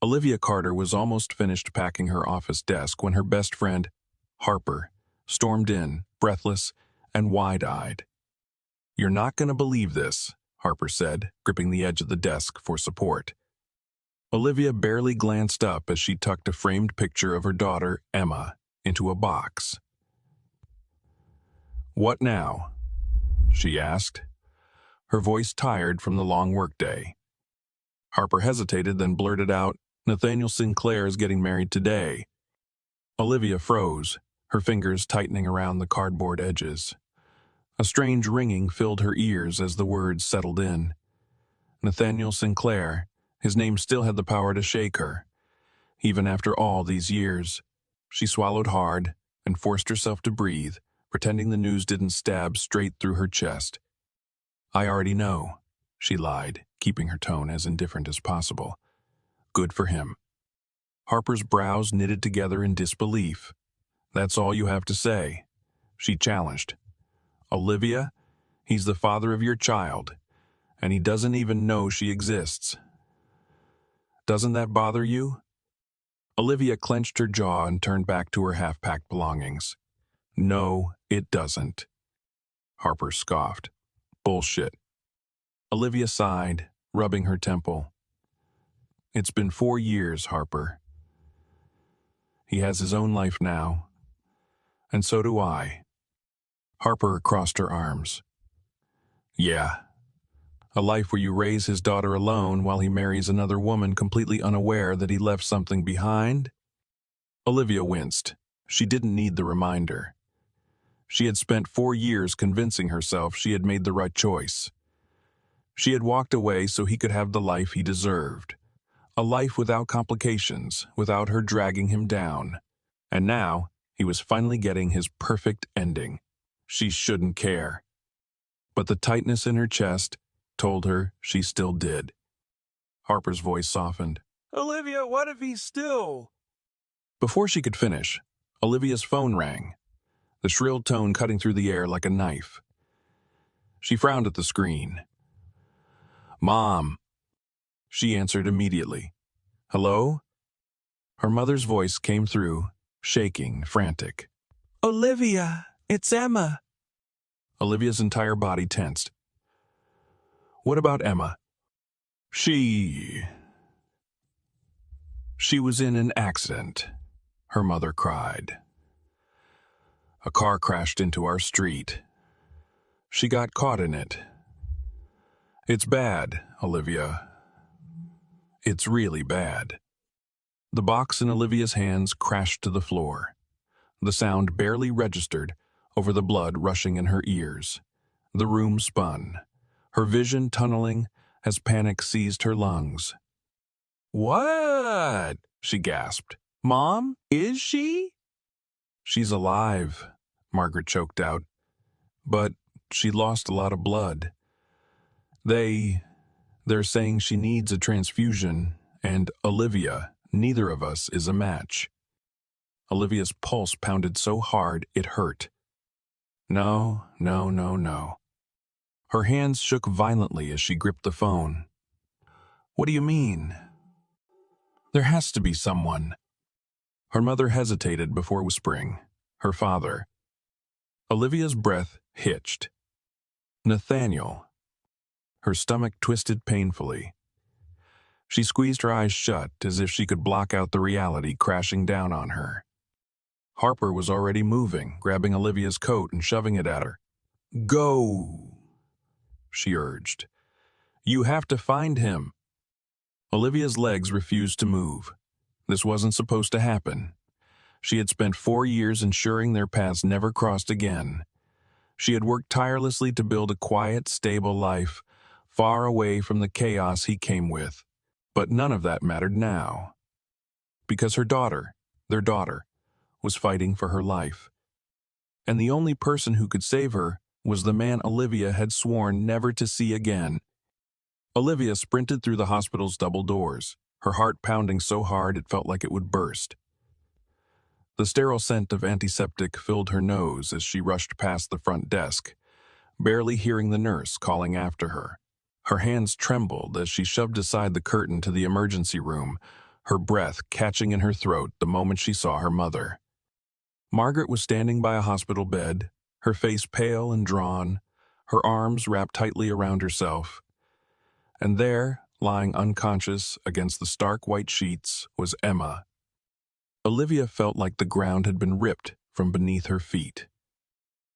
Olivia Carter was almost finished packing her office desk when her best friend, Harper, stormed in, breathless and wide-eyed. "You're not going to believe this," Harper said, gripping the edge of the desk for support. Olivia barely glanced up as she tucked a framed picture of her daughter, Emma, into a box. "What now?" she asked, her voice tired from the long workday. Harper hesitated, then blurted out, "Nathaniel Sinclair is getting married today." Olivia froze, her fingers tightening around the cardboard edges. A strange ringing filled her ears as the words settled in. Nathaniel Sinclair, his name still had the power to shake her. Even after all these years, she swallowed hard and forced herself to breathe, pretending the news didn't stab straight through her chest. "I already know," she lied, keeping her tone as indifferent as possible. "Good for him." Harper's brows knitted together in disbelief. "That's all you have to say?" she challenged. "Olivia, he's the father of your child, and he doesn't even know she exists. Doesn't that bother you?" Olivia clenched her jaw and turned back to her half-packed belongings. "No, it doesn't." Harper scoffed. "Bullshit." Olivia sighed, rubbing her temple. "It's been 4 years, Harper. He has his own life now, and so do I." Harper crossed her arms. "Yeah, a life where you raise his daughter alone while he marries another woman completely unaware that he left something behind?" Olivia winced. She didn't need the reminder. She had spent 4 years convincing herself she had made the right choice. She had walked away so he could have the life he deserved. A life without complications, without her dragging him down. And now, he was finally getting his perfect ending. She shouldn't care. But the tightness in her chest told her she still did. Harper's voice softened. "Olivia, what if he's still—" Before she could finish, Olivia's phone rang, the shrill tone cutting through the air like a knife. She frowned at the screen. "Mom." She answered immediately. "Hello?" Her mother's voice came through, shaking, frantic. "Olivia, it's Emma." Olivia's entire body tensed. "What about Emma?" She was in an accident," her mother cried. "A car crashed into our street. She got caught in it. It's bad, Olivia. It's really bad." The box in Olivia's hands crashed to the floor. The sound barely registered over the blood rushing in her ears. The room spun, her vision tunneling as panic seized her lungs. "What?" she gasped. "Mom, is she?" "She's alive," Margaret choked out. "But she lost a lot of blood. They're saying she needs a transfusion, and Olivia, neither of us is a match." Olivia's pulse pounded so hard it hurt. No, no, no, no. Her hands shook violently as she gripped the phone. "What do you mean?" "There has to be someone." Her mother hesitated before whispering, "Her father." Olivia's breath hitched. "Nathaniel." Her stomach twisted painfully. She squeezed her eyes shut as if she could block out the reality crashing down on her. Harper was already moving, grabbing Olivia's coat and shoving it at her. "Go," she urged. "You have to find him." Olivia's legs refused to move. This wasn't supposed to happen. She had spent 4 years ensuring their paths never crossed again. She had worked tirelessly to build a quiet, stable life, far away from the chaos he came with. But none of that mattered now. Because her daughter, their daughter, was fighting for her life. And the only person who could save her was the man Olivia had sworn never to see again. Olivia sprinted through the hospital's double doors, her heart pounding so hard it felt like it would burst. The sterile scent of antiseptic filled her nose as she rushed past the front desk, barely hearing the nurse calling after her. Her hands trembled as she shoved aside the curtain to the emergency room, her breath catching in her throat the moment she saw her mother. Margaret was standing by a hospital bed, her face pale and drawn, her arms wrapped tightly around herself. And there, lying unconscious against the stark white sheets, was Emma. Olivia felt like the ground had been ripped from beneath her feet.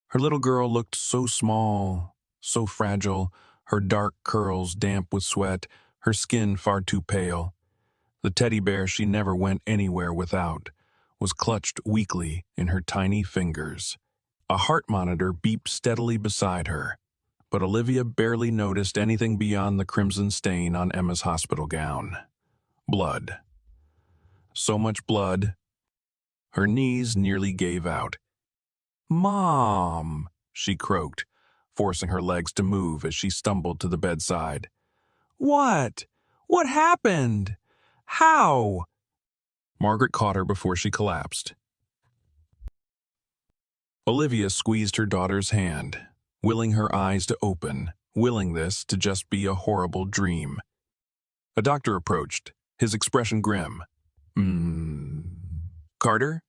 Her little girl looked so small, so fragile, her dark curls damp with sweat, her skin far too pale. The teddy bear she never went anywhere without was clutched weakly in her tiny fingers. A heart monitor beeped steadily beside her, but Olivia barely noticed anything beyond the crimson stain on Emma's hospital gown. Blood. So much blood. Her knees nearly gave out. "Mom," she croaked, forcing her legs to move as she stumbled to the bedside. "What? What happened? How?" Margaret caught her before she collapsed. Olivia squeezed her daughter's hand, willing her eyes to open, willing this to just be a horrible dream. A doctor approached, his expression grim. Carter?"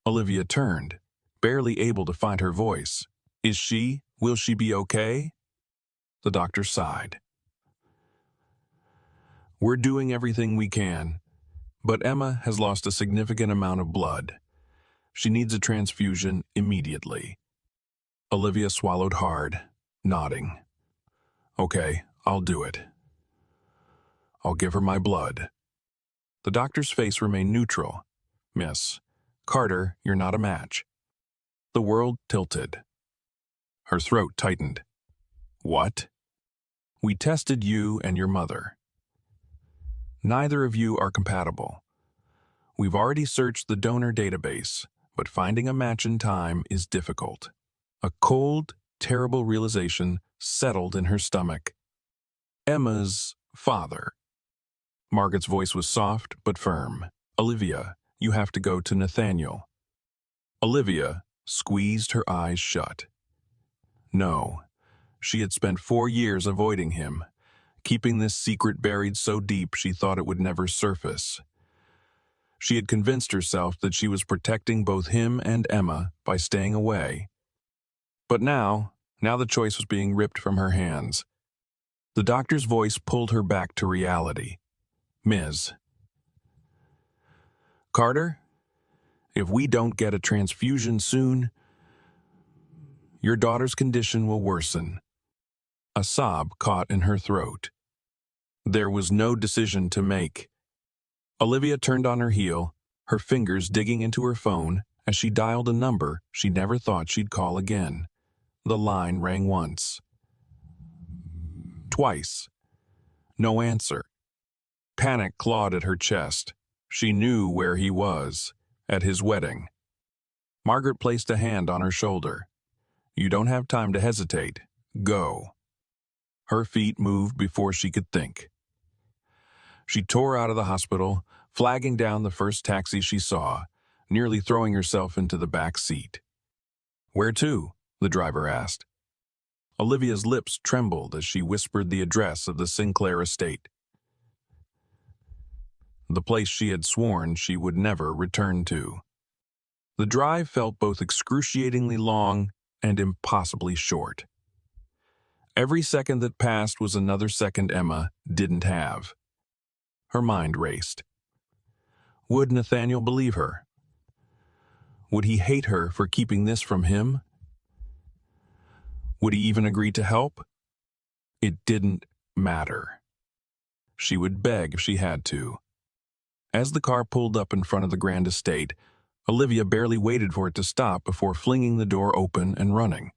Olivia turned, barely able to find her voice. Will she be okay?" The doctor sighed. "We're doing everything we can, but Emma has lost a significant amount of blood. She needs a transfusion immediately." Olivia swallowed hard, nodding. "Okay, I'll do it. I'll give her my blood." The doctor's face remained neutral. "Miss Carter, you're not a match." The world tilted. Her throat tightened. "What?" "We tested you and your mother. Neither of you are compatible. We've already searched the donor database, but finding a match in time is difficult." A cold, terrible realization settled in her stomach. Emma's father. Margaret's voice was soft but firm. "Olivia, you have to go to Nathaniel." Olivia squeezed her eyes shut. No, she had spent 4 years avoiding him, keeping this secret buried so deep she thought it would never surface. She had convinced herself that she was protecting both him and Emma by staying away. But now the choice was being ripped from her hands. The doctor's voice pulled her back to reality. "Ms. Carter, if we don't get a transfusion soon, your daughter's condition will worsen." A sob caught in her throat. There was no decision to make. Olivia turned on her heel, her fingers digging into her phone as she dialed a number she never thought she'd call again. The line rang once. Twice. No answer. Panic clawed at her chest. She knew where he was, at his wedding. Margaret placed a hand on her shoulder. "You don't have time to hesitate. Go." Her feet moved before she could think. She tore out of the hospital, flagging down the first taxi she saw, nearly throwing herself into the back seat. "Where to?" the driver asked. Olivia's lips trembled as she whispered the address of the Sinclair estate. The place she had sworn she would never return to. The drive felt both excruciatingly long and impossibly short. Every second that passed was another second Emma didn't have. Her mind raced. Would Nathaniel believe her? Would he hate her for keeping this from him? Would he even agree to help? It didn't matter. She would beg if she had to. As the car pulled up in front of the grand estate, Olivia barely waited for it to stop before flinging the door open and running.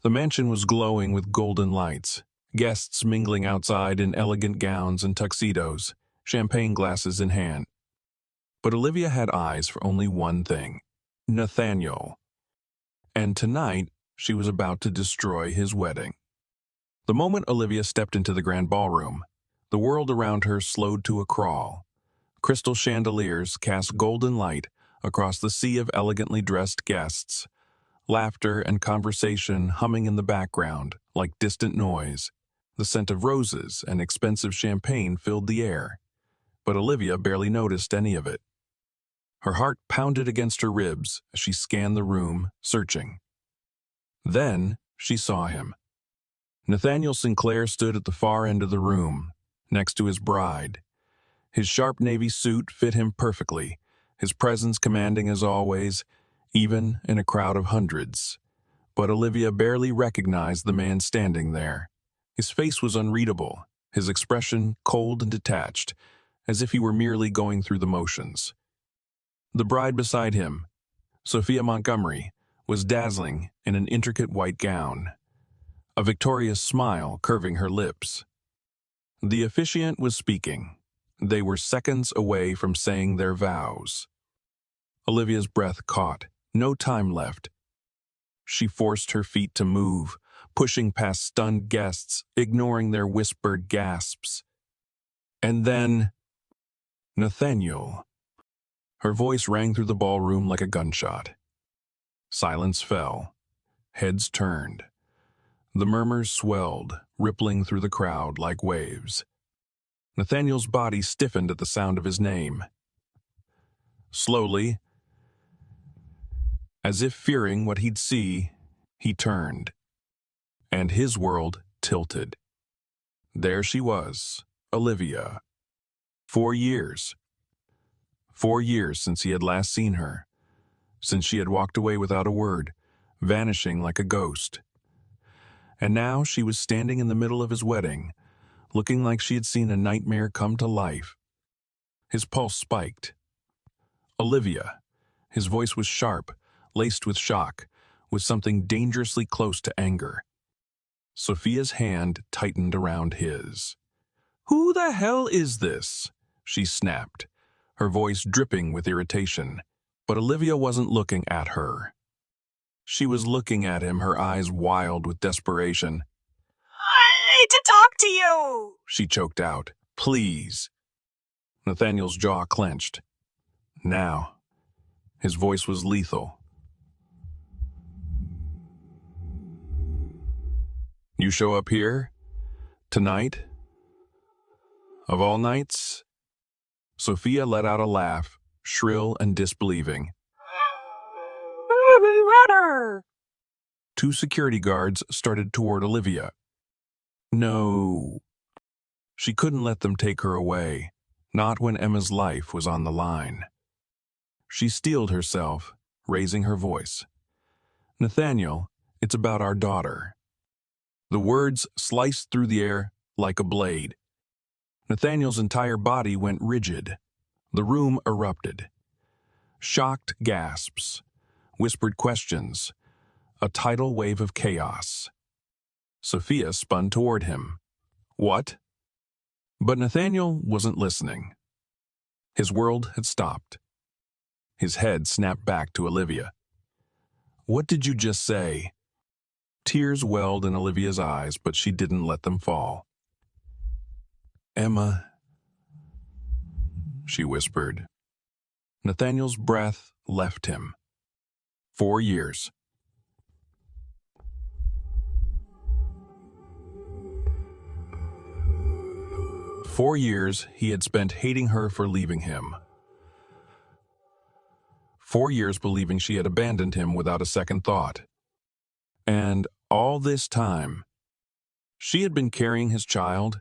The mansion was glowing with golden lights, guests mingling outside in elegant gowns and tuxedos, champagne glasses in hand. But Olivia had eyes for only one thing: Nathaniel. And tonight, she was about to destroy his wedding. The moment Olivia stepped into the grand ballroom, the world around her slowed to a crawl. Crystal chandeliers cast golden light across the sea of elegantly dressed guests, laughter and conversation humming in the background like distant noise. The scent of roses and expensive champagne filled the air. but Olivia barely noticed any of it. Her heart pounded against her ribs as she scanned the room, searching. Then she saw him. Nathaniel Sinclair stood at the far end of the room, next to his bride. His sharp navy suit fit him perfectly, his presence commanding as always, even in a crowd of hundreds. But Olivia barely recognized the man standing there. His face was unreadable, his expression cold and detached, as if he were merely going through the motions. The bride beside him, Sophia Montgomery, was dazzling in an intricate white gown, a victorious smile curving her lips. The officiant was speaking. They were seconds away from saying their vows. Olivia's breath caught. No time left. She forced her feet to move, pushing past stunned guests, ignoring their whispered gasps. And then, Nathaniel. Her voice rang through the ballroom like a gunshot. Silence fell. Heads turned. The murmurs swelled, rippling through the crowd like waves. Nathaniel's body stiffened at the sound of his name. Slowly, as if fearing what he'd see, he turned. And his world tilted. There she was, Olivia. 4 years. 4 years since he had last seen her, since she had walked away without a word, vanishing like a ghost. And now she was standing in the middle of his wedding, looking like she had seen a nightmare come to life. His pulse spiked. Olivia. His voice was sharp, laced with shock, with something dangerously close to anger. Sophia's hand tightened around his. "Who the hell is this?" she snapped, her voice dripping with irritation. But Olivia wasn't looking at her. She was looking at him, her eyes wild with desperation. "I need to talk to you," she choked out. "Please." Nathaniel's jaw clenched. Now, his voice was lethal. "You show up here? Tonight? Of all nights?" Sophia let out a laugh, shrill and disbelieving. "Runner!" 2 security guards started toward Olivia. No. She couldn't let them take her away, not when Emma's life was on the line. She steeled herself, raising her voice. "Nathaniel, it's about our daughter." The words sliced through the air like a blade. Nathaniel's entire body went rigid. The room erupted. Shocked gasps, whispered questions, a tidal wave of chaos. Sophia spun toward him. "What?" But Nathaniel wasn't listening. His world had stopped. His head snapped back to Olivia. "What did you just say?" Tears welled in Olivia's eyes, but she didn't let them fall. "Emma," she whispered. Nathaniel's breath left him. 4 years. 4 years he had spent hating her for leaving him. 4 years believing she had abandoned him without a second thought. And all this time, she had been carrying his child.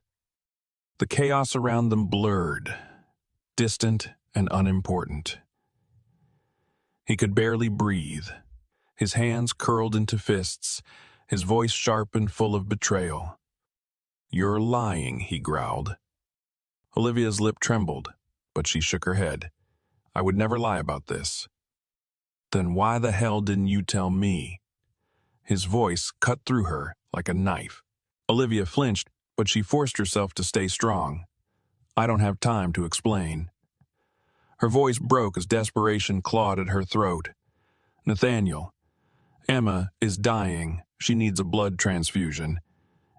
The chaos around them blurred, distant and unimportant. He could barely breathe, his hands curled into fists, his voice sharp and full of betrayal. "You're lying," he growled. Olivia's lip trembled, but she shook her head. "I would never lie about this." "Then why the hell didn't you tell me?" His voice cut through her like a knife. Olivia flinched, but she forced herself to stay strong. "I don't have time to explain." Her voice broke as desperation clawed at her throat. "Nathaniel, Emma is dying. She needs a blood transfusion,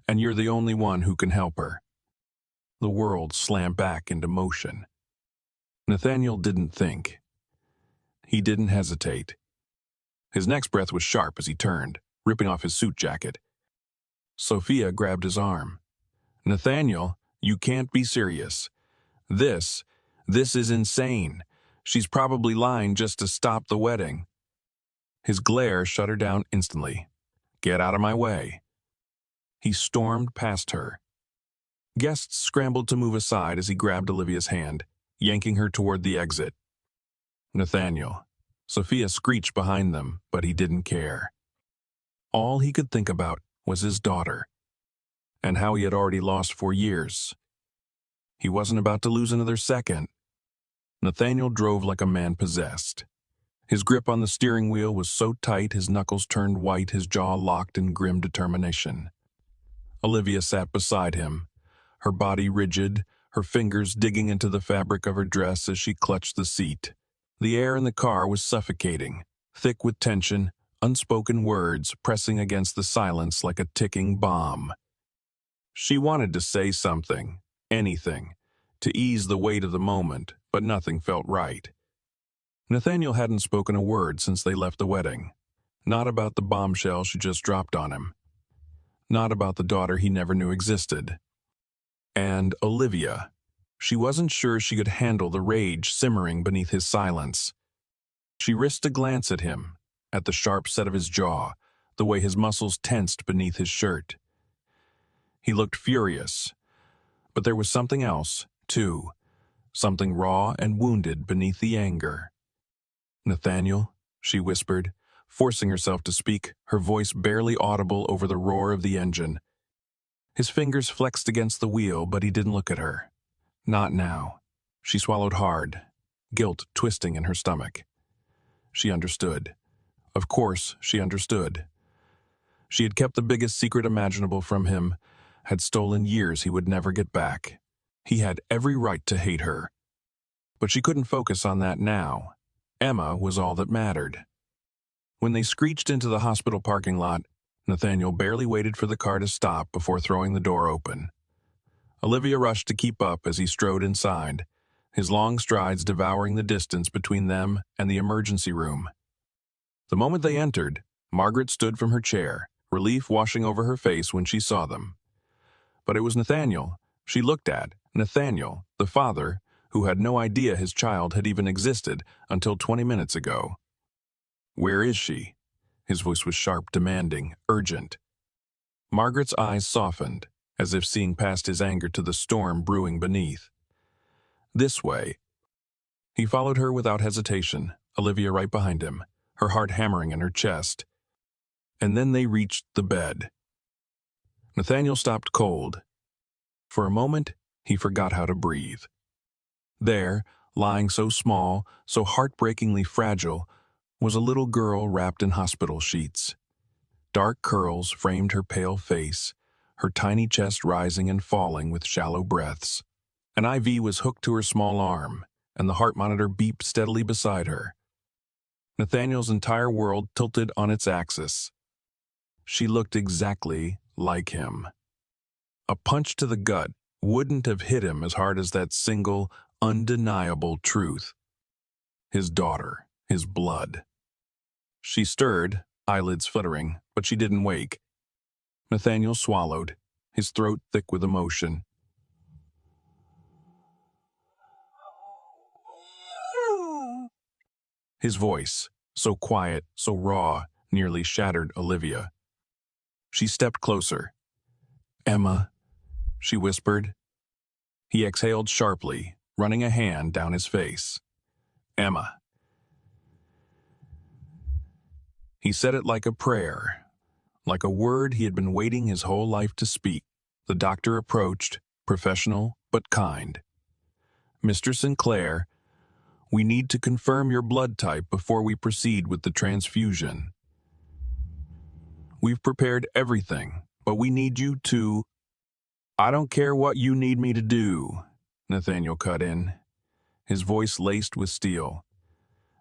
and you're the only one who can help her." The world slammed back into motion. Nathaniel didn't think. He didn't hesitate. His next breath was sharp as he turned, ripping off his suit jacket. Sophia grabbed his arm. "Nathaniel, you can't be serious. This This is insane. She's probably lying just to stop the wedding. His glare shut her down instantly. Get out of my way. He stormed past her. Guests scrambled to move aside as he grabbed Olivia's hand, yanking her toward the exit. Nathaniel. Sophia screeched behind them, but he didn't care. All he could think about was his daughter, and how he had already lost 4 years. He wasn't about to lose another second. Nathaniel drove like a man possessed. His grip on the steering wheel was so tight his knuckles turned white, his jaw locked in grim determination. Olivia sat beside him, her body rigid, her fingers digging into the fabric of her dress as she clutched the seat. The air in the car was suffocating, thick with tension, unspoken words pressing against the silence like a ticking bomb. She wanted to say something, anything, to ease the weight of the moment, but nothing felt right. Nathaniel hadn't spoken a word since they left the wedding. Not about the bombshell she just dropped on him. Not about the daughter he never knew existed. And Olivia. She wasn't sure she could handle the rage simmering beneath his silence. She risked a glance at him, at the sharp set of his jaw, the way his muscles tensed beneath his shirt. He looked furious, but there was something else, too, something raw and wounded beneath the anger. Nathaniel, she whispered, forcing herself to speak, her voice barely audible over the roar of the engine. His fingers flexed against the wheel, but he didn't look at her. Not now. She swallowed hard, guilt twisting in her stomach. She understood. Of course, she understood. She had kept the biggest secret imaginable from him, had stolen years he would never get back. He had every right to hate her. But she couldn't focus on that now. Emma was all that mattered. When they screeched into the hospital parking lot, Nathaniel barely waited for the car to stop before throwing the door open. Olivia rushed to keep up as he strode inside, his long strides devouring the distance between them and the emergency room. The moment they entered, Margaret stood from her chair, relief washing over her face when she saw them. But it was Nathaniel she looked at, Nathaniel, the father, who had no idea his child had even existed until 20 minutes ago. "Where is she?" His voice was sharp, demanding, urgent. Margaret's eyes softened, as if seeing past his anger to the storm brewing beneath. "This way." He followed her without hesitation, Olivia right behind him, her heart hammering in her chest. And then they reached the bed. Nathaniel stopped cold. For a moment, he forgot how to breathe. There, lying so small, so heartbreakingly fragile, was a little girl wrapped in hospital sheets. Dark curls framed her pale face, her tiny chest rising and falling with shallow breaths. An IV was hooked to her small arm, and the heart monitor beeped steadily beside her. Nathaniel's entire world tilted on its axis. She looked exactly like him. A punch to the gut wouldn't have hit him as hard as that single, undeniable truth. His daughter, his blood. She stirred, eyelids fluttering, but she didn't wake. Nathaniel swallowed, his throat thick with emotion. His voice, so quiet, so raw, nearly shattered Olivia. She stepped closer. "Emma," she whispered. He exhaled sharply, running a hand down his face. "Emma." He said it like a prayer, like a word he had been waiting his whole life to speak. The doctor approached, professional but kind. "Mr. Sinclair, we need to confirm your blood type before we proceed with the transfusion. We've prepared everything, but we need you to—" "I don't care what you need me to do," Nathaniel cut in, his voice laced with steel.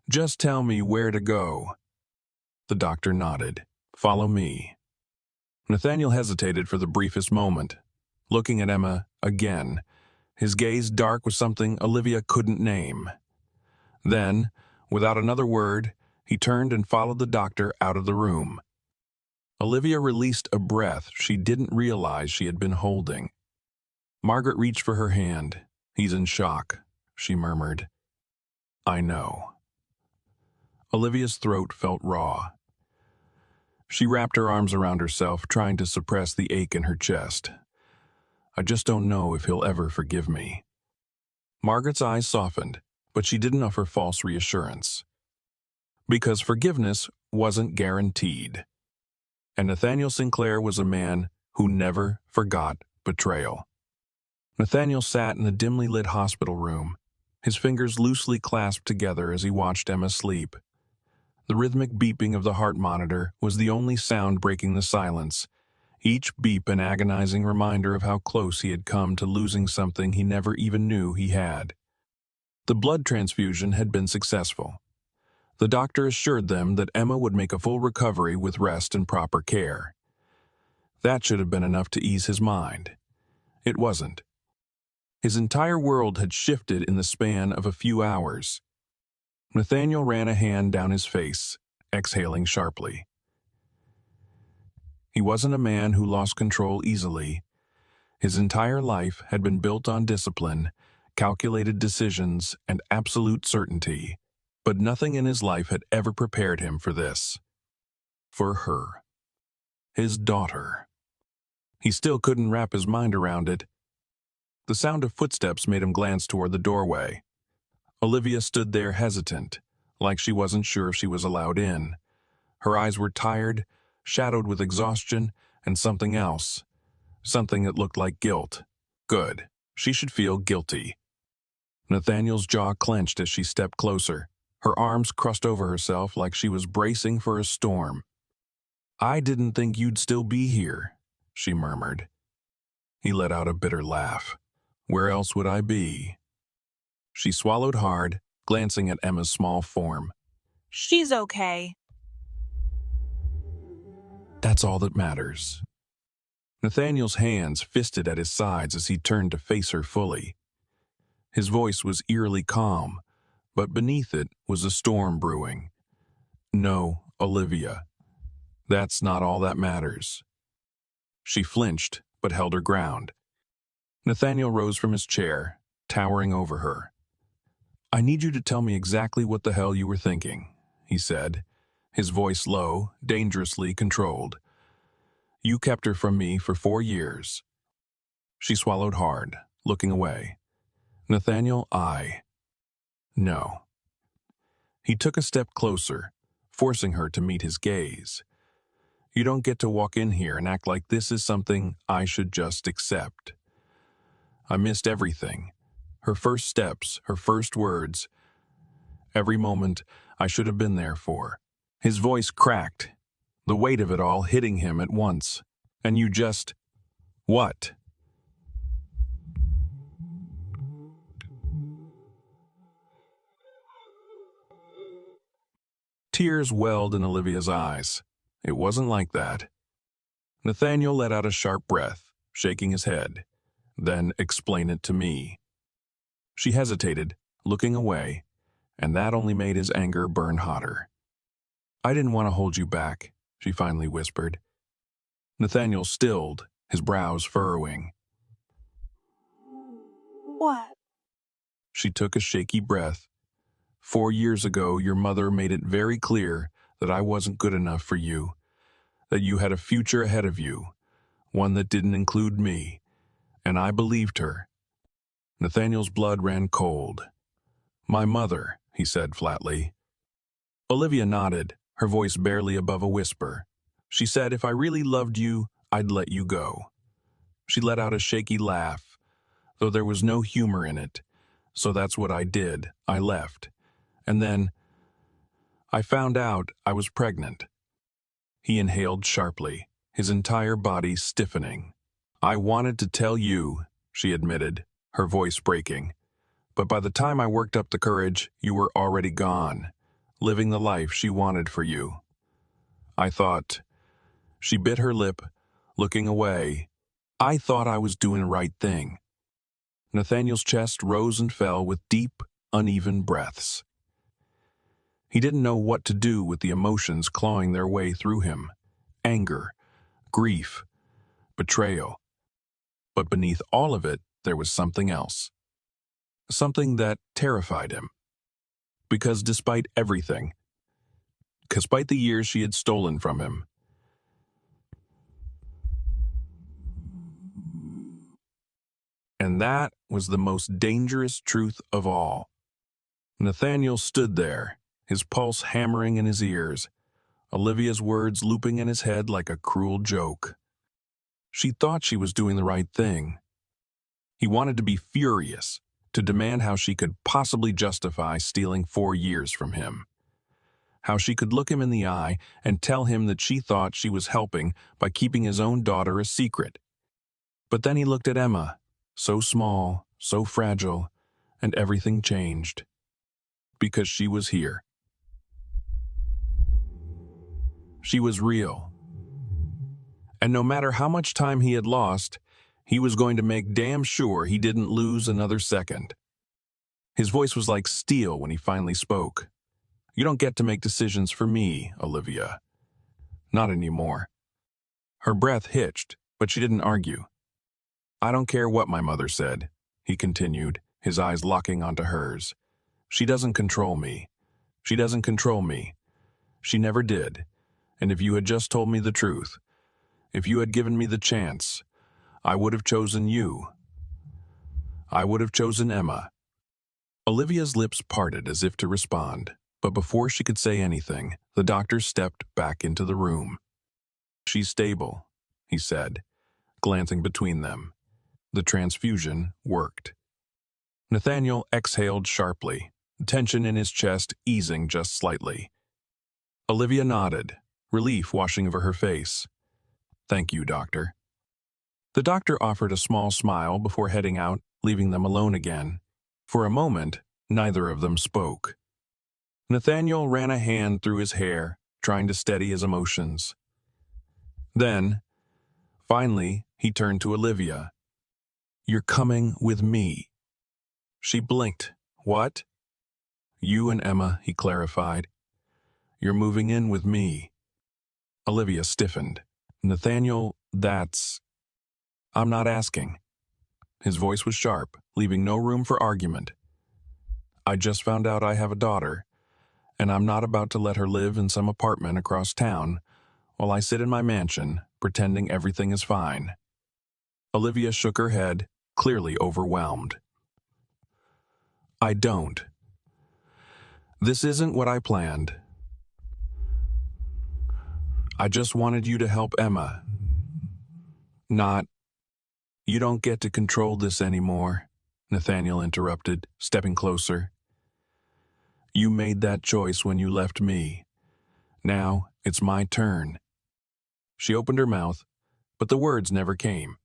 "Just tell me where to go." The doctor nodded. "Follow me." Nathaniel hesitated for the briefest moment, looking at Emma again, his gaze dark with something Olivia couldn't name. Then, without another word, he turned and followed the doctor out of the room. Olivia released a breath she didn't realize she had been holding. Margaret reached for her hand. "He's in shock," she murmured. I know. Olivia's throat felt raw. She wrapped her arms around herself, trying to suppress the ache in her chest. I just don't know if he'll ever forgive me. Margaret's eyes softened, but she didn't offer false reassurance. Because forgiveness wasn't guaranteed. And Nathaniel Sinclair was a man who never forgot betrayal. Nathaniel sat in the dimly lit hospital room, his fingers loosely clasped together as he watched Emma sleep. The rhythmic beeping of the heart monitor was the only sound breaking the silence, each beep an agonizing reminder of how close he had come to losing something he never even knew he had. The blood transfusion had been successful. The doctor assured them that Emma would make a full recovery with rest and proper care. That should have been enough to ease his mind. It wasn't. His entire world had shifted in the span of a few hours. Nathaniel ran a hand down his face, exhaling sharply. He wasn't a man who lost control easily. His entire life had been built on discipline, calculated decisions, and absolute certainty, but nothing in his life had ever prepared him for this. For her. His daughter. He still couldn't wrap his mind around it. The sound of footsteps made him glance toward the doorway. Olivia stood there hesitant, like she wasn't sure if she was allowed in. Her eyes were tired, shadowed with exhaustion, and something else. Something that looked like guilt. Good. She should feel guilty. Nathaniel's jaw clenched as she stepped closer, her arms crossed over herself like she was bracing for a storm. I didn't think you'd still be here, she murmured. He let out a bitter laugh. Where else would I be? She swallowed hard, glancing at Emma's small form. She's okay. That's all that matters. Nathaniel's hands fisted at his sides as he turned to face her fully. His voice was eerily calm, but beneath it was a storm brewing. No, Olivia. That's not all that matters. She flinched, but held her ground. Nathaniel rose from his chair, towering over her. I need you to tell me exactly what the hell you were thinking, he said, his voice low, dangerously controlled. You kept her from me for 4 years. She swallowed hard, looking away. Nathaniel, No. He took a step closer, forcing her to meet his gaze. You don't get to walk in here and act like this is something I should just accept. I missed everything. Her first steps, her first words. Every moment I should have been there for. His voice cracked, the weight of it all hitting him at once. And you just... What? Tears welled in Olivia's eyes. It wasn't like that. Nathaniel let out a sharp breath, shaking his head. Then explain it to me. She hesitated, looking away, and that only made his anger burn hotter. I didn't want to hold you back, she finally whispered. Nathaniel stilled, his brows furrowing. What? She took a shaky breath. 4 years ago, your mother made it very clear that I wasn't good enough for you, that you had a future ahead of you, one that didn't include me, and I believed her. Nathaniel's blood ran cold. My mother, he said flatly. Olivia nodded, her voice barely above a whisper. She said if I really loved you, I'd let you go. She let out a shaky laugh, though there was no humor in it. So that's what I did. I left. And then I found out I was pregnant. He inhaled sharply, his entire body stiffening. I wanted to tell you, she admitted, her voice breaking. But by the time I worked up the courage, you were already gone, living the life she wanted for you. I thought... She bit her lip, looking away. I thought I was doing the right thing. Nathaniel's chest rose and fell with deep, uneven breaths. He didn't know what to do with the emotions clawing their way through him. Anger, grief, betrayal. But beneath all of it, there was something else. something that terrified him. Because despite everything, despite the years she had stolen from him, and that was the most dangerous truth of all. Nathaniel stood there, his pulse hammering in his ears, Olivia's words looping in his head like a cruel joke. She thought she was doing the right thing. He wanted to be furious, to demand how she could possibly justify stealing 4 years from him. How she could look him in the eye and tell him that she thought she was helping by keeping his own daughter a secret. But then he looked at Emma, so small, so fragile, and everything changed. Because she was here. She was real. And no matter how much time he had lost, he was going to make damn sure he didn't lose another second. His voice was like steel when he finally spoke. You don't get to make decisions for me, Olivia. Not anymore. Her breath hitched, but she didn't argue. I don't care what my mother said, he continued, his eyes locking onto hers. She doesn't control me. She doesn't control me. She never did. And if you had just told me the truth, if you had given me the chance, I would have chosen you. I would have chosen Emma. Olivia's lips parted as if to respond, but before she could say anything, the doctor stepped back into the room. She's stable, he said, glancing between them. The transfusion worked. Nathaniel exhaled sharply, tension in his chest easing just slightly. Olivia nodded, relief washing over her face. Thank you, doctor. The doctor offered a small smile before heading out, leaving them alone again. For a moment, neither of them spoke. Nathaniel ran a hand through his hair, trying to steady his emotions. Then, finally, he turned to Olivia. You're coming with me. She blinked. What? You and Emma, he clarified. You're moving in with me. Olivia stiffened. Nathaniel, that's... I'm not asking. His voice was sharp, leaving no room for argument. I just found out I have a daughter, and I'm not about to let her live in some apartment across town while I sit in my mansion, pretending everything is fine. Olivia shook her head, clearly overwhelmed. I don't. This isn't what I planned. I just wanted you to help Emma. Not, you don't get to control this anymore, Nathaniel interrupted, stepping closer. You made that choice when you left me. Now it's my turn. She opened her mouth, but the words never came.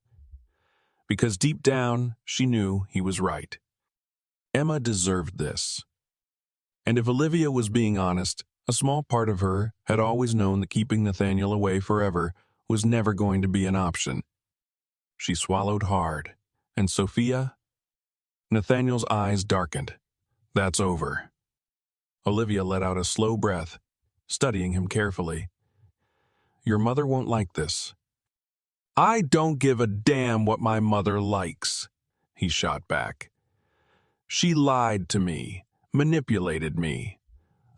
Because deep down, she knew he was right. Emma deserved this. And if Olivia was being honest, a small part of her had always known that keeping Nathaniel away forever was never going to be an option. She swallowed hard. And Sophia? Nathaniel's eyes darkened. That's over. Olivia let out a slow breath, studying him carefully. Your mother won't like this. I don't give a damn what my mother likes, he shot back. She lied to me, manipulated me.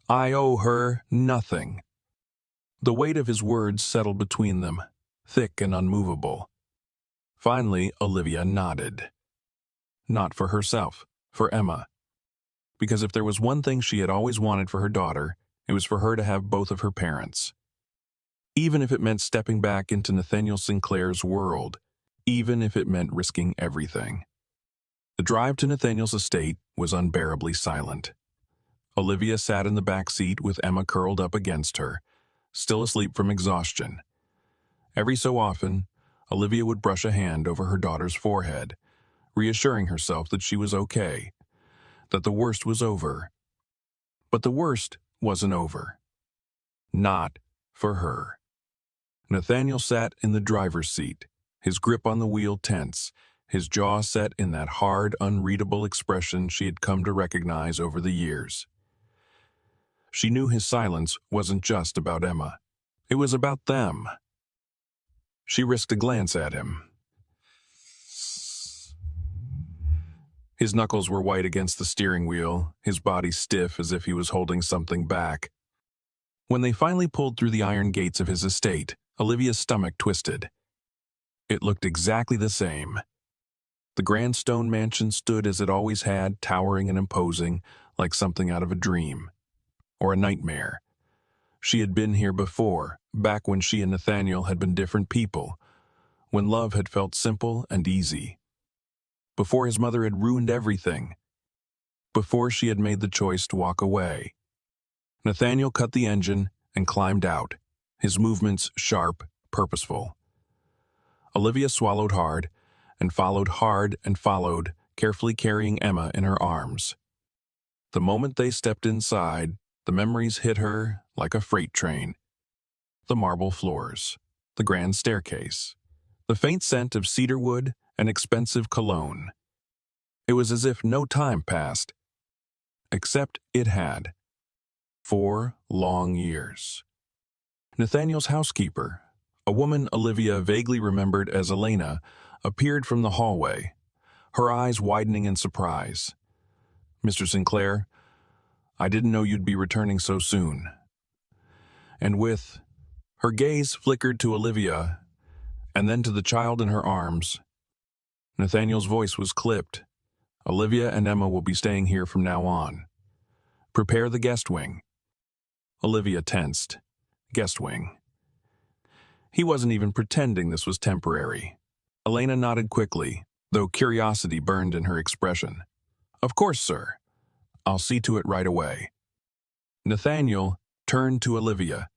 I owe her nothing. The weight of his words settled between them, thick and unmovable. Finally, Olivia nodded. Not for herself, for Emma. Because if there was one thing she had always wanted for her daughter, it was for her to have both of her parents. Even if it meant stepping back into Nathaniel Sinclair's world, even if it meant risking everything. The drive to Nathaniel's estate was unbearably silent. Olivia sat in the back seat with Emma curled up against her, still asleep from exhaustion. Every so often, Olivia would brush a hand over her daughter's forehead, reassuring herself that she was okay, that the worst was over. But the worst wasn't over. Not for her. Nathaniel sat in the driver's seat, his grip on the wheel tense, his jaw set in that hard, unreadable expression she had come to recognize over the years. She knew his silence wasn't just about Emma. It was about them. She risked a glance at him. His knuckles were white against the steering wheel, his body stiff as if he was holding something back. When they finally pulled through the iron gates of his estate, Olivia's stomach twisted. It looked exactly the same. The grand stone mansion stood as it always had, towering and imposing, like something out of a dream. Or a nightmare. She had been here before, back when she and Nathaniel had been different people, when love had felt simple and easy. Before his mother had ruined everything. Before she had made the choice to walk away. Nathaniel cut the engine and climbed out, his movements sharp, purposeful. Olivia swallowed hard and followed, carefully carrying Emma in her arms. The moment they stepped inside, the memories hit her like a freight train. The marble floors, the grand staircase, the faint scent of cedarwood and expensive cologne. It was as if no time passed. Except it had. 4 long years. Nathaniel's housekeeper, a woman Olivia vaguely remembered as Elena, appeared from the hallway, her eyes widening in surprise. "Mr. Sinclair, I didn't know you'd be returning so soon." And her gaze flickered to Olivia, and then to the child in her arms. Nathaniel's voice was clipped. "Olivia and Emma will be staying here from now on. Prepare the guest wing." Olivia tensed. Guest wing. He wasn't even pretending this was temporary. Elena nodded quickly, though curiosity burned in her expression. "Of course, sir. I'll see to it right away." Nathaniel turned to Olivia.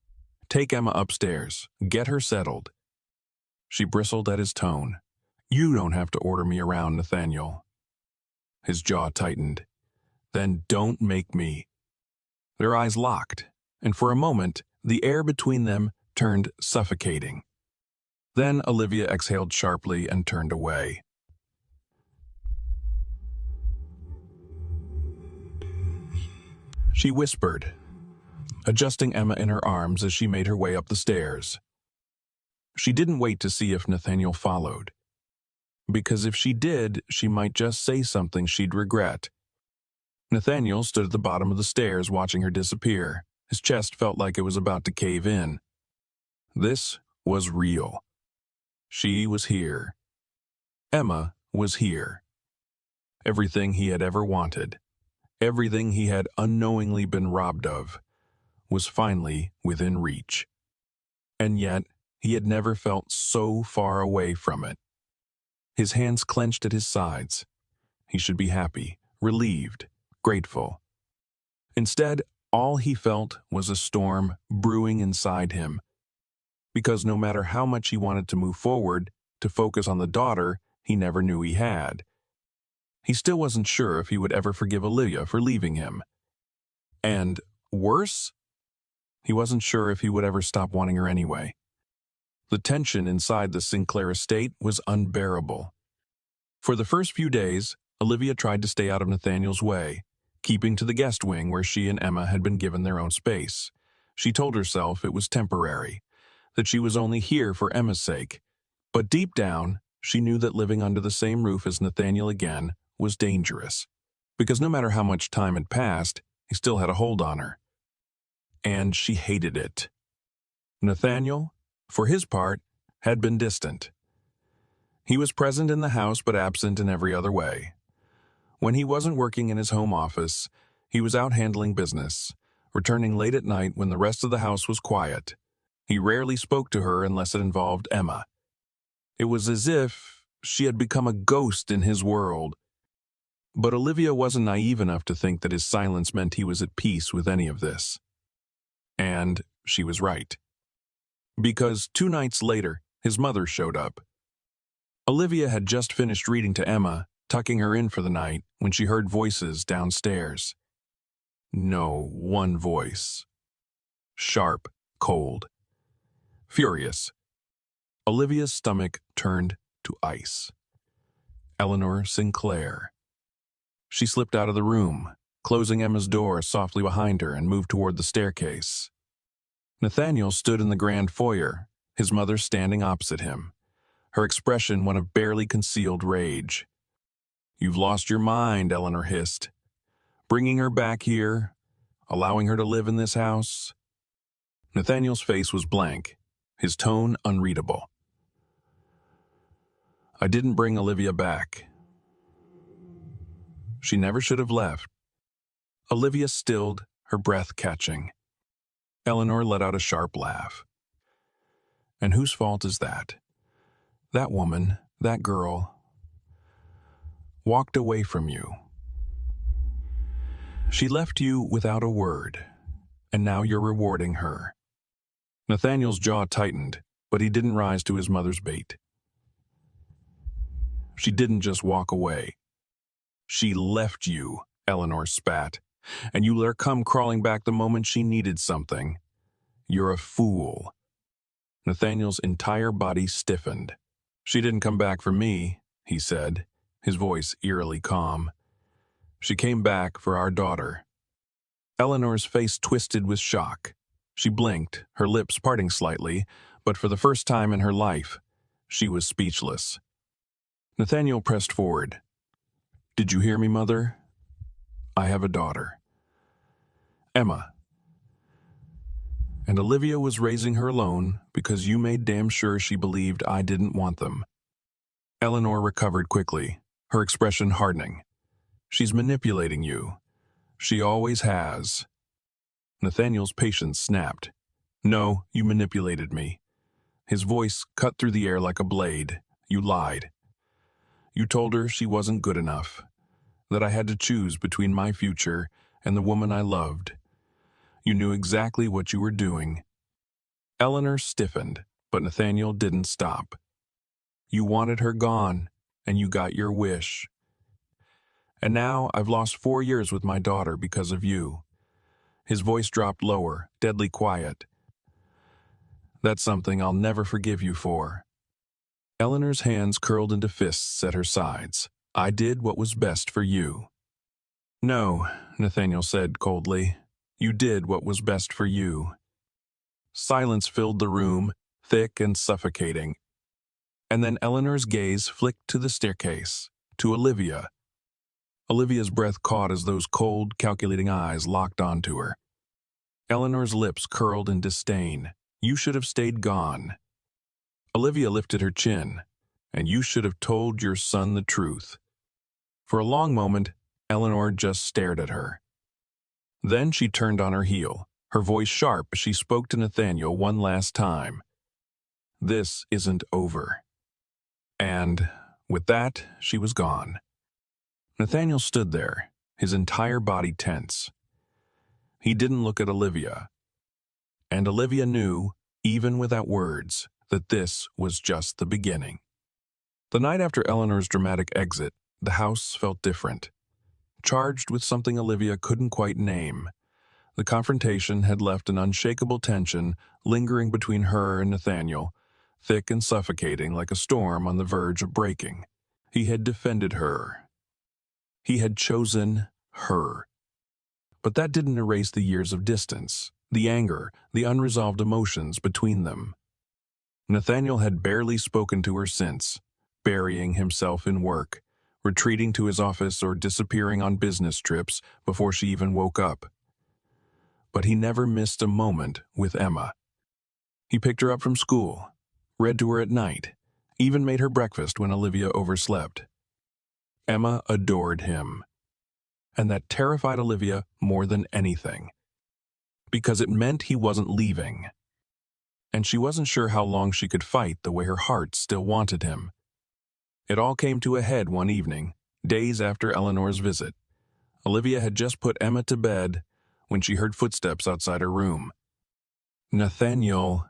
"Take Emma upstairs. Get her settled." She bristled at his tone. "You don't have to order me around, Nathaniel." His jaw tightened. "Then don't make me." Their eyes locked, and for a moment, the air between them turned suffocating. Then Olivia exhaled sharply and turned away. She whispered, adjusting Emma in her arms as she made her way up the stairs. She didn't wait to see if Nathaniel followed, because if she did, she might just say something she'd regret. Nathaniel stood at the bottom of the stairs watching her disappear. His chest felt like it was about to cave in. This was real. She was here. Emma was here. Everything he had ever wanted, everything he had unknowingly been robbed of, was finally within reach. And yet, he had never felt so far away from it. His hands clenched at his sides. He should be happy, relieved, grateful. Instead, all he felt was a storm brewing inside him. Because no matter how much he wanted to move forward, to focus on the daughter he never knew he had, he still wasn't sure if he would ever forgive Olivia for leaving him. And, worse, he wasn't sure if he would ever stop wanting her anyway. The tension inside the Sinclair estate was unbearable. For the first few days, Olivia tried to stay out of Nathaniel's way, keeping to the guest wing where she and Emma had been given their own space. She told herself it was temporary, that she was only here for Emma's sake. But deep down, she knew that living under the same roof as Nathaniel again was dangerous, because no matter how much time had passed, he still had a hold on her. And she hated it. Nathaniel, for his part, had been distant. He was present in the house but absent in every other way. When he wasn't working in his home office, he was out handling business, returning late at night when the rest of the house was quiet. He rarely spoke to her unless it involved Emma. It was as if she had become a ghost in his world. But Olivia wasn't naive enough to think that his silence meant he was at peace with any of this. And she was right. Because 2 nights later, his mother showed up. Olivia had just finished reading to Emma, tucking her in for the night, when she heard voices downstairs. No, one voice. Sharp, cold. Furious. Olivia's stomach turned to ice. Eleanor Sinclair. She slipped out of the room, closing Emma's door softly behind her, and moved toward the staircase. Nathaniel stood in the grand foyer, his mother standing opposite him, her expression one of barely concealed rage. You've lost your mind, Eleanor hissed. Bringing her back here, allowing her to live in this house. Nathaniel's face was blank, his tone unreadable. I didn't bring Olivia back. She never should have left. Olivia stilled, her breath catching. Eleanor let out a sharp laugh. And whose fault is that? That woman, that girl, walked away from you. She left you without a word, and now you're rewarding her. Nathaniel's jaw tightened, but he didn't rise to his mother's bait. She didn't just walk away. She left you, Eleanor spat, and you let her come crawling back the moment she needed something. You're a fool. Nathaniel's entire body stiffened. She didn't come back for me, he said, his voice eerily calm. She came back for our daughter. Eleanor's face twisted with shock. She blinked, her lips parting slightly, but for the first time in her life, she was speechless. Nathaniel pressed forward. Did you hear me, Mother? I have a daughter. Emma. And Olivia was raising her alone because you made damn sure she believed I didn't want them. Eleanor recovered quickly, her expression hardening. She's manipulating you. She always has. Nathaniel's patience snapped. No, you manipulated me. His voice cut through the air like a blade. You lied. You told her she wasn't good enough, that I had to choose between my future and the woman I loved. You knew exactly what you were doing. Eleanor stiffened, but Nathaniel didn't stop. You wanted her gone, and you got your wish. And now I've lost 4 years with my daughter because of you. His voice dropped lower, deadly quiet. That's something I'll never forgive you for. Eleanor's hands curled into fists at her sides. I did what was best for you. No, Nathaniel said coldly. You did what was best for you. Silence filled the room, thick and suffocating. And then Eleanor's gaze flicked to the staircase, to Olivia. Olivia's breath caught as those cold, calculating eyes locked onto her. Eleanor's lips curled in disdain. You should have stayed gone. Olivia lifted her chin. And you should have told your son the truth. For a long moment, Eleanor just stared at her. Then she turned on her heel, her voice sharp as she spoke to Nathaniel one last time. This isn't over. And, with that, she was gone. Nathaniel stood there, his entire body tense. He didn't look at Olivia. And Olivia knew, even without words, that this was just the beginning. The night after Eleanor's dramatic exit, the house felt different. Charged with something Olivia couldn't quite name. The confrontation had left an unshakable tension lingering between her and Nathaniel, thick and suffocating like a storm on the verge of breaking. He had defended her. He had chosen her. But that didn't erase the years of distance, the anger, the unresolved emotions between them. Nathaniel had barely spoken to her since, burying himself in work, retreating to his office or disappearing on business trips before she even woke up. But he never missed a moment with Emma. He picked her up from school, read to her at night, even made her breakfast when Olivia overslept. Emma adored him. And that terrified Olivia more than anything. Because it meant he wasn't leaving. And she wasn't sure how long she could fight the way her heart still wanted him. It all came to a head one evening, days after Eleanor's visit. Olivia had just put Emma to bed when she heard footsteps outside her room. Nathaniel.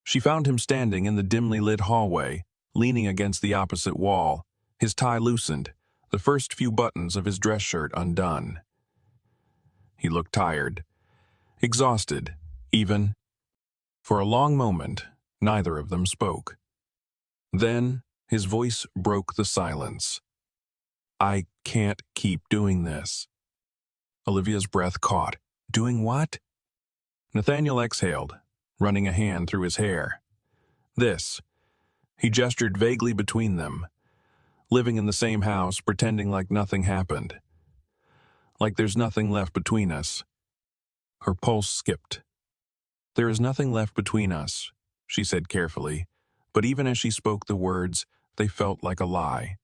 She found him standing in the dimly lit hallway, leaning against the opposite wall, his tie loosened, the first few buttons of his dress shirt undone. He looked tired, exhausted, even. For a long moment, neither of them spoke. Then, his voice broke the silence. I can't keep doing this. Olivia's breath caught. Doing what? Nathaniel exhaled, running a hand through his hair. This. He gestured vaguely between them. living in the same house, pretending like nothing happened. Like there's nothing left between us. Her pulse skipped. "There is nothing left between us," she said carefully, but even as she spoke the words, they felt like a lie.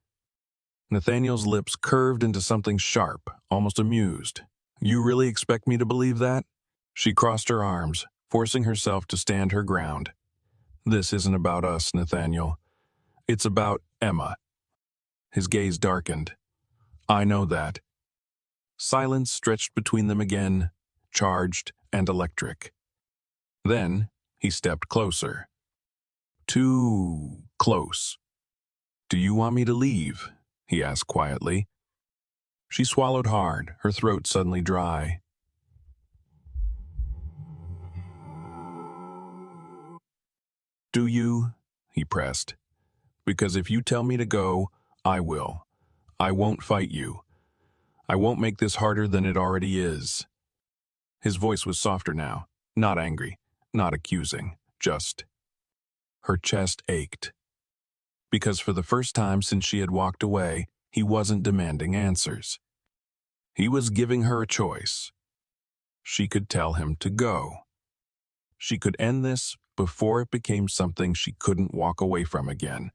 Nathaniel's lips curved into something sharp, almost amused. "You really expect me to believe that?" She crossed her arms, forcing herself to stand her ground. "This isn't about us, Nathaniel. It's about Emma." His gaze darkened. "I know that." Silence stretched between them again, charged and electric. Then he stepped closer. Too close. "Do you want me to leave?" he asked quietly. She swallowed hard, her throat suddenly dry. "Do you?" he pressed. "Because if you tell me to go, I will. I won't fight you. I won't make this harder than it already is." His voice was softer now, not angry, not accusing, just. Her chest ached. Because for the first time since she had walked away, he wasn't demanding answers. He was giving her a choice. She could tell him to go. She could end this before it became something she couldn't walk away from again.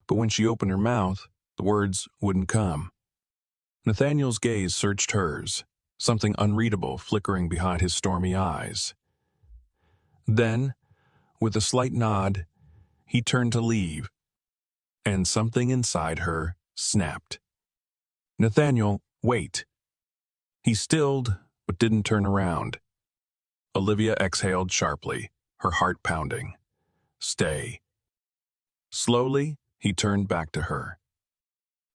But when she opened her mouth, the words wouldn't come. Nathaniel's gaze searched hers, something unreadable flickering behind his stormy eyes. Then, with a slight nod, he turned to leave, and something inside her snapped. "Nathaniel, wait." He stilled, but didn't turn around. Olivia exhaled sharply, her heart pounding. "Stay." Slowly, he turned back to her.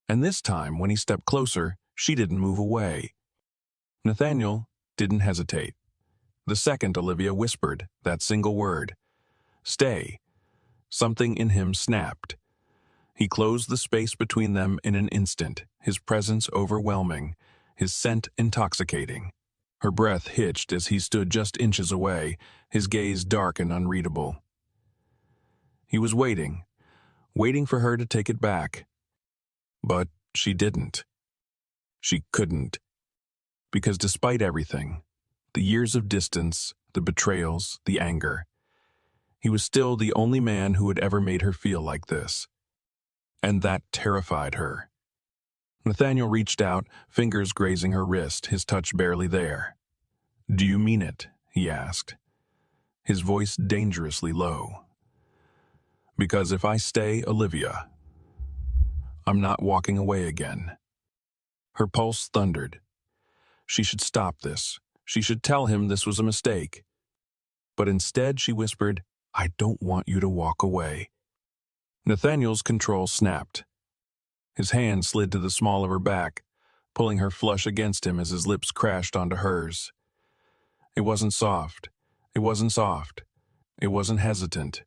And this time, when he stepped closer, she didn't move away. Nathaniel didn't hesitate. The second Olivia whispered that single word, "Stay," something in him snapped. He closed the space between them in an instant, his presence overwhelming, his scent intoxicating. Her breath hitched as he stood just inches away, his gaze dark and unreadable. He was waiting for her to take it back. But she didn't. She couldn't. Because despite everything, the years of distance, the betrayals, the anger, he was still the only man who had ever made her feel like this. And that terrified her. Nathaniel reached out, fingers grazing her wrist, his touch barely there. "Do you mean it?" he asked, his voice dangerously low. "Because if I stay, Olivia, I'm not walking away again." Her pulse thundered. She should stop this. She should tell him this was a mistake. But instead she whispered, "I don't want you to walk away." Nathaniel's control snapped. His hand slid to the small of her back, pulling her flush against him as his lips crashed onto hers. It wasn't soft. It wasn't soft. It wasn't hesitant.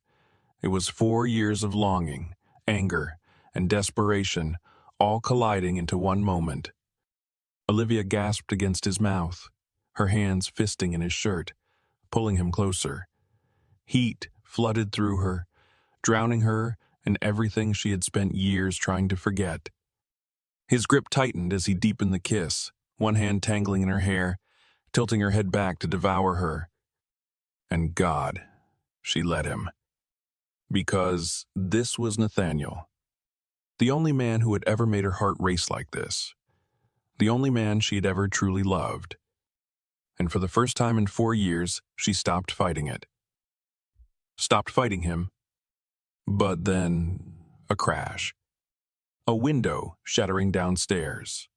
It was 4 years of longing, anger, and desperation, all colliding into one moment. Olivia gasped against his mouth, her hands fisting in his shirt, pulling him closer. Heat flooded through her, drowning her in everything she had spent years trying to forget. His grip tightened as he deepened the kiss, one hand tangling in her hair, tilting her head back to devour her. And God, she let him. Because this was Nathaniel. The only man who had ever made her heart race like this. The only man she had ever truly loved. And for the first time in 4 years, she stopped fighting it. Stopped fighting him. But then, a crash. A window shattering downstairs.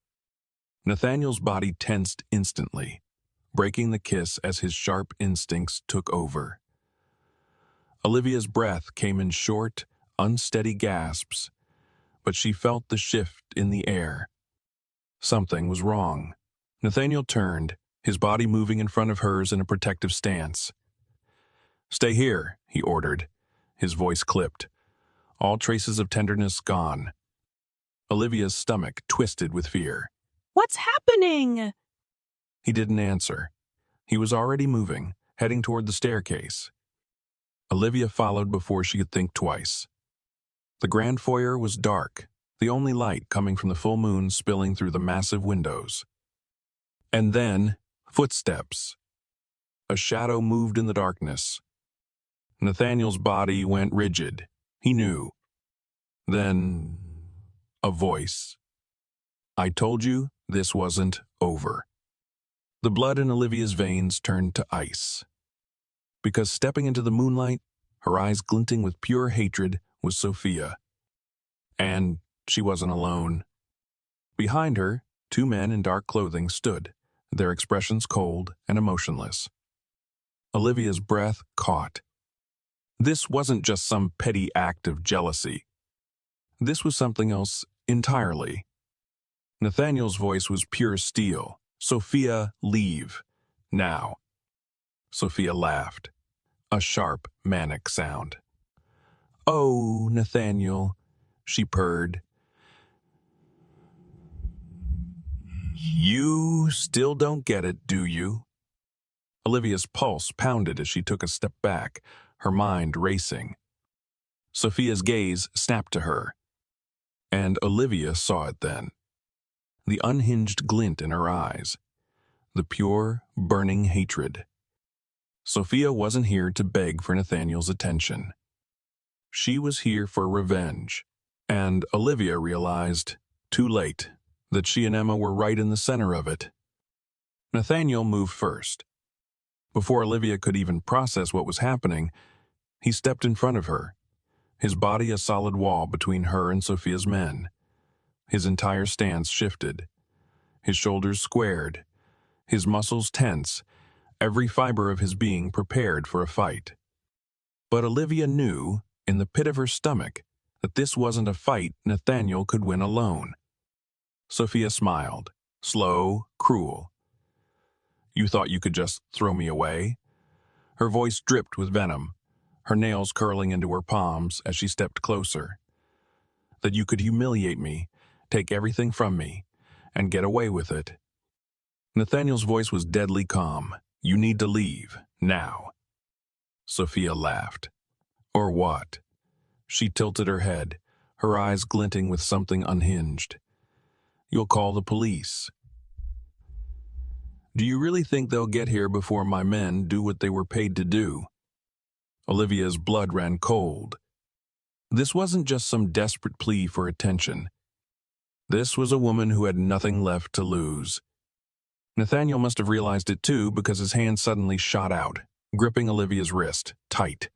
Nathaniel's body tensed instantly, breaking the kiss as his sharp instincts took over. Olivia's breath came in short, unsteady gasps, but she felt the shift in the air. Something was wrong. Nathaniel turned, his body moving in front of hers in a protective stance. "Stay here," he ordered, his voice clipped, all traces of tenderness gone. Olivia's stomach twisted with fear. What's happening? He didn't answer. He was already moving, heading toward the staircase. Olivia followed before she could think twice. The grand foyer was dark, the only light coming from the full moon spilling through the massive windows. And then, footsteps. A shadow moved in the darkness. Nathaniel's body went rigid. He knew. Then, a voice. I told you this wasn't over. The blood in Olivia's veins turned to ice. Because stepping into the moonlight, her eyes glinting with pure hatred, was Sophia. And she wasn't alone. Behind her, two men in dark clothing stood, their expressions cold and emotionless. Olivia's breath caught. This wasn't just some petty act of jealousy. This was something else entirely. Nathaniel's voice was pure steel. Sophia, leave. Now. Sophia laughed. A sharp, manic sound. Oh, Nathaniel, she purred. You still don't get it, do you? Olivia's pulse pounded as she took a step back, her mind racing. Sophia's gaze snapped to her, and Olivia saw it then. The unhinged glint in her eyes, the pure, burning hatred. Sophia wasn't here to beg for Nathaniel's attention. She was here for revenge, and Olivia realized, too late, that she and Emma were right in the center of it. Nathaniel moved first. Before Olivia could even process what was happening, he stepped in front of her, his body a solid wall between her and Sophia's men. His entire stance shifted, his shoulders squared, his muscles tense, every fiber of his being prepared for a fight. But Olivia knew, in the pit of her stomach, that this wasn't a fight Nathaniel could win alone. Sophia smiled, slow, cruel. You thought you could just throw me away? Her voice dripped with venom, her nails curling into her palms as she stepped closer. That you could humiliate me, take everything from me, and get away with it. Nathaniel's voice was deadly calm. You need to leave, now. Sophia laughed. Or what? She tilted her head, her eyes glinting with something unhinged. You'll call the police. Do you really think they'll get here before my men do what they were paid to do? Olivia's blood ran cold. This wasn't just some desperate plea for attention. This was a woman who had nothing left to lose. Nathaniel must have realized it too, because his hand suddenly shot out, gripping Olivia's wrist, tight.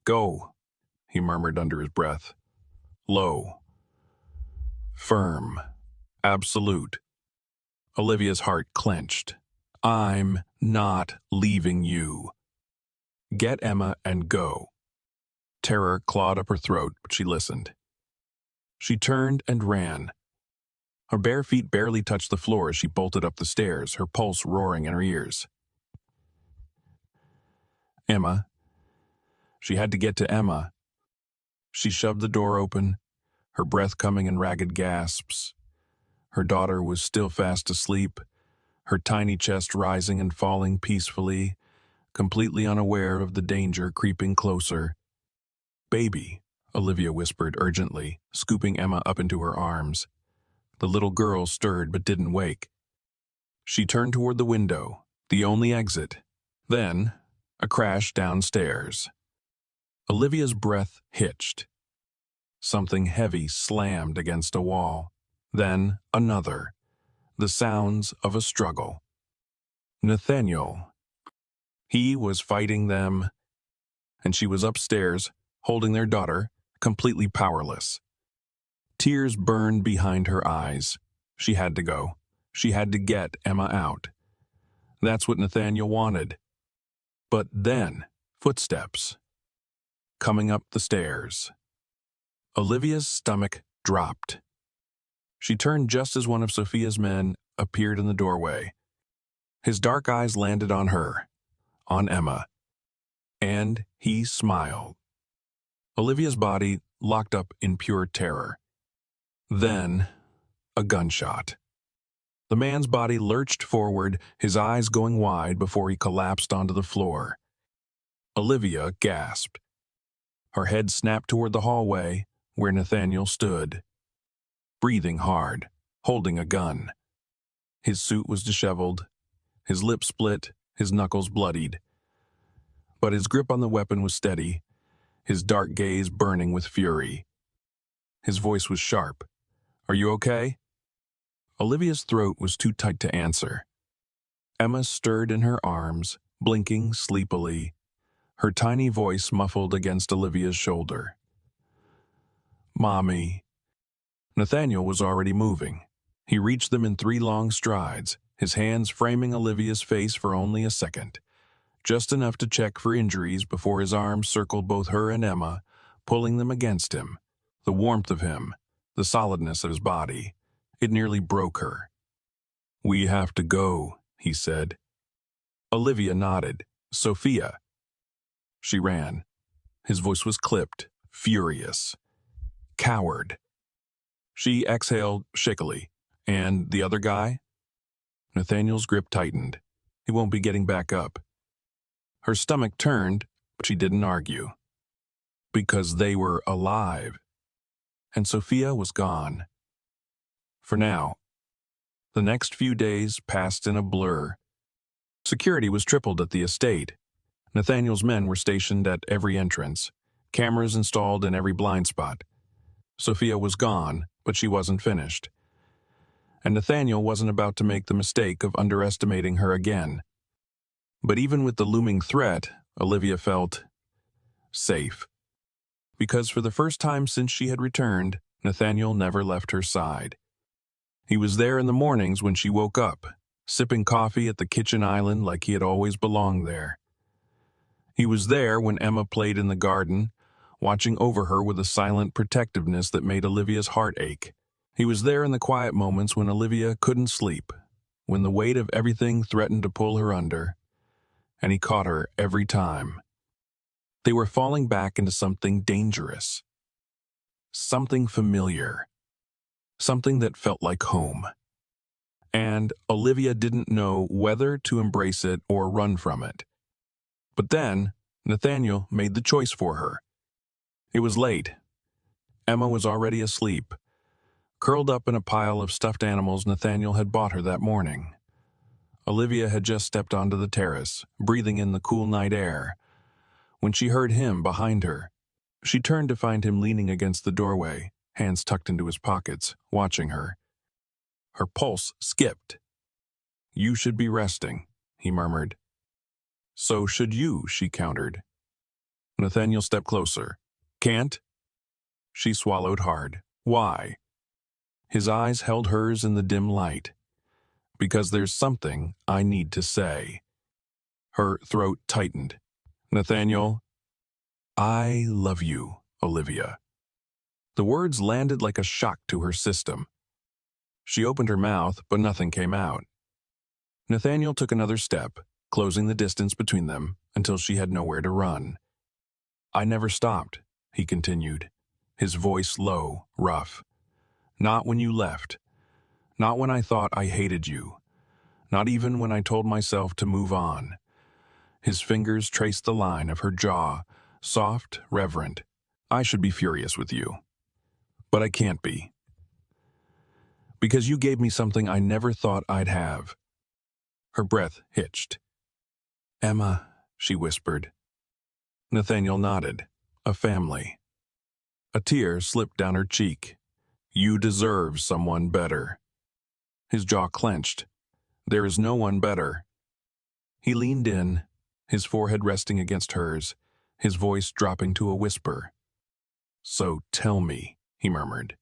Go, he murmured under his breath. Low. Firm. Absolute. Olivia's heart clenched. I'm not leaving you. Get Emma and go. Terror clawed up her throat, but she listened. She turned and ran. Her bare feet barely touched the floor as she bolted up the stairs, her pulse roaring in her ears. Emma. She had to get to Emma. She shoved the door open, her breath coming in ragged gasps. Her daughter was still fast asleep, her tiny chest rising and falling peacefully, completely unaware of the danger creeping closer. Baby, Olivia whispered urgently, scooping Emma up into her arms. The little girl stirred but didn't wake. She turned toward the window, the only exit. Then, a crash downstairs. Olivia's breath hitched. Something heavy slammed against a wall. Then another. The sounds of a struggle. Nathaniel. He was fighting them, and she was upstairs, holding their daughter, completely powerless. Tears burned behind her eyes. She had to go. She had to get Emma out. That's what Nathaniel wanted. But then, footsteps. Coming up the stairs. Olivia's stomach dropped. She turned just as one of Sophia's men appeared in the doorway. His dark eyes landed on her, on Emma, and he smiled. Olivia's body locked up in pure terror. Then, a gunshot. The man's body lurched forward, his eyes going wide before he collapsed onto the floor. Olivia gasped. Her head snapped toward the hallway, where Nathaniel stood. breathing hard, holding a gun. His suit was disheveled, his lips split, his knuckles bloodied. But his grip on the weapon was steady, his dark gaze burning with fury. His voice was sharp. "Are you okay?" Olivia's throat was too tight to answer. Emma stirred in her arms, blinking sleepily, her tiny voice muffled against Olivia's shoulder. "Mommy." Nathaniel was already moving. He reached them in 3 long strides, his hands framing Olivia's face for only a second, just enough to check for injuries before his arms circled both her and Emma, pulling them against him. The warmth of him, the solidness of his body, it nearly broke her. "We have to go," he said. Olivia nodded. "Sophia." She ran. His voice was clipped, furious. "Coward." She exhaled shakily. "And the other guy?" Nathaniel's grip tightened. "He won't be getting back up." Her stomach turned, but she didn't argue. Because they were alive. And Sophia was gone. For now. The next few days passed in a blur. Security was tripled at the estate. Nathaniel's men were stationed at every entrance, cameras installed in every blind spot. Sophia was gone, but she wasn't finished. And Nathaniel wasn't about to make the mistake of underestimating her again. But even with the looming threat, Olivia felt safe. Because for the first time since she had returned, Nathaniel never left her side. He was there in the mornings when she woke up, sipping coffee at the kitchen island like he had always belonged there. He was there when Emma played in the garden, watching over her with a silent protectiveness that made Olivia's heart ache. He was there in the quiet moments when Olivia couldn't sleep, when the weight of everything threatened to pull her under, and he caught her every time. They were falling back into something dangerous, something familiar, something that felt like home. And Olivia didn't know whether to embrace it or run from it. But then, Nathaniel made the choice for her. It was late. Emma was already asleep, curled up in a pile of stuffed animals Nathaniel had bought her that morning. Olivia had just stepped onto the terrace, breathing in the cool night air, when she heard him behind her. She turned to find him leaning against the doorway, hands tucked into his pockets, watching her. Her pulse skipped. "You should be resting," he murmured. "So should you," she countered. Nathaniel stepped closer. "Can't?" She swallowed hard. "Why?" His eyes held hers in the dim light. "Because there's something I need to say." Her throat tightened. "Nathaniel, I love you, Olivia." The words landed like a shock to her system. She opened her mouth, but nothing came out. Nathaniel took another step, closing the distance between them until she had nowhere to run. "I never stopped," he continued, his voice low, rough. "Not when you left. Not when I thought I hated you. Not even when I told myself to move on." His fingers traced the line of her jaw, soft, reverent. "I should be furious with you. But I can't be. Because you gave me something I never thought I'd have." Her breath hitched. "Emma," she whispered. Nathaniel nodded. "A family." A tear slipped down her cheek. "You deserve someone better." His jaw clenched. "There is no one better." He leaned in, his forehead resting against hers, his voice dropping to a whisper. "So tell me," he murmured,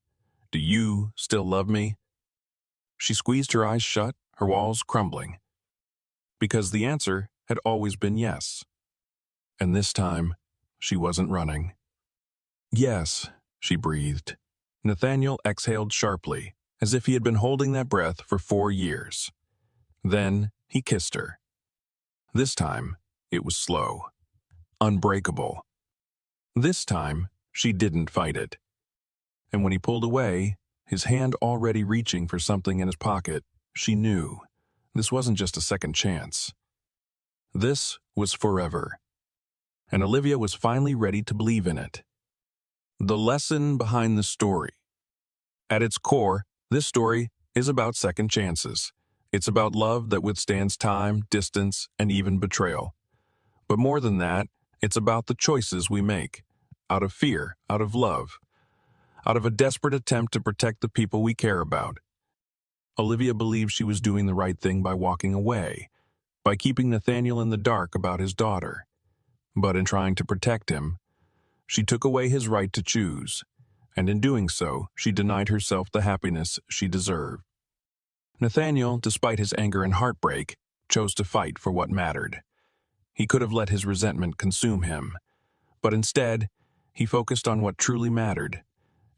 "do you still love me?" She squeezed her eyes shut, her walls crumbling. Because the answer had always been yes. And this time, she wasn't running. "Yes," she breathed. Nathaniel exhaled sharply, as if he had been holding that breath for 4 years. Then he kissed her. This time, it was slow, unbreakable. This time, she didn't fight it. And when he pulled away, his hand already reaching for something in his pocket, she knew this wasn't just a second chance. This was forever. And Olivia was finally ready to believe in it. The lesson behind the story. At its core, this story is about second chances. It's about love that withstands time, distance, and even betrayal. But more than that, it's about the choices we make. Out of fear, out of love, out of a desperate attempt to protect the people we care about. Olivia believed she was doing the right thing by walking away, by keeping Nathaniel in the dark about his daughter. But in trying to protect him, she took away his right to choose, and in doing so, she denied herself the happiness she deserved. Nathaniel, despite his anger and heartbreak, chose to fight for what mattered. He could have let his resentment consume him, but instead, he focused on what truly mattered,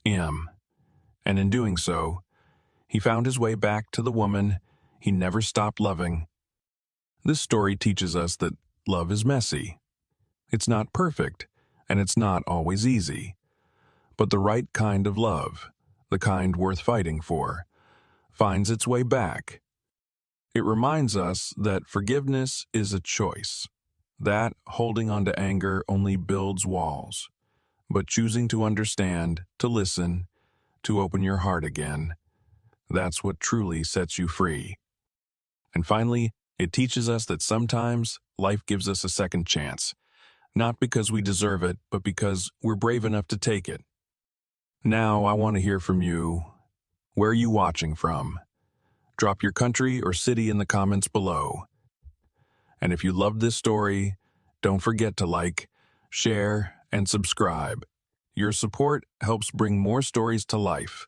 him. And in doing so, he found his way back to the woman he never stopped loving. This story teaches us that love is messy. It's not perfect, and it's not always easy. But the right kind of love, the kind worth fighting for, finds its way back. It reminds us that forgiveness is a choice, that holding on to anger only builds walls. But choosing to understand, to listen, to open your heart again, that's what truly sets you free. And finally, it teaches us that sometimes life gives us a second chance, not because we deserve it, but because we're brave enough to take it. Now, I want to hear from you. Where are you watching from? Drop your country or city in the comments below. And if you loved this story, don't forget to like, share, and subscribe. Your support helps bring more stories to life.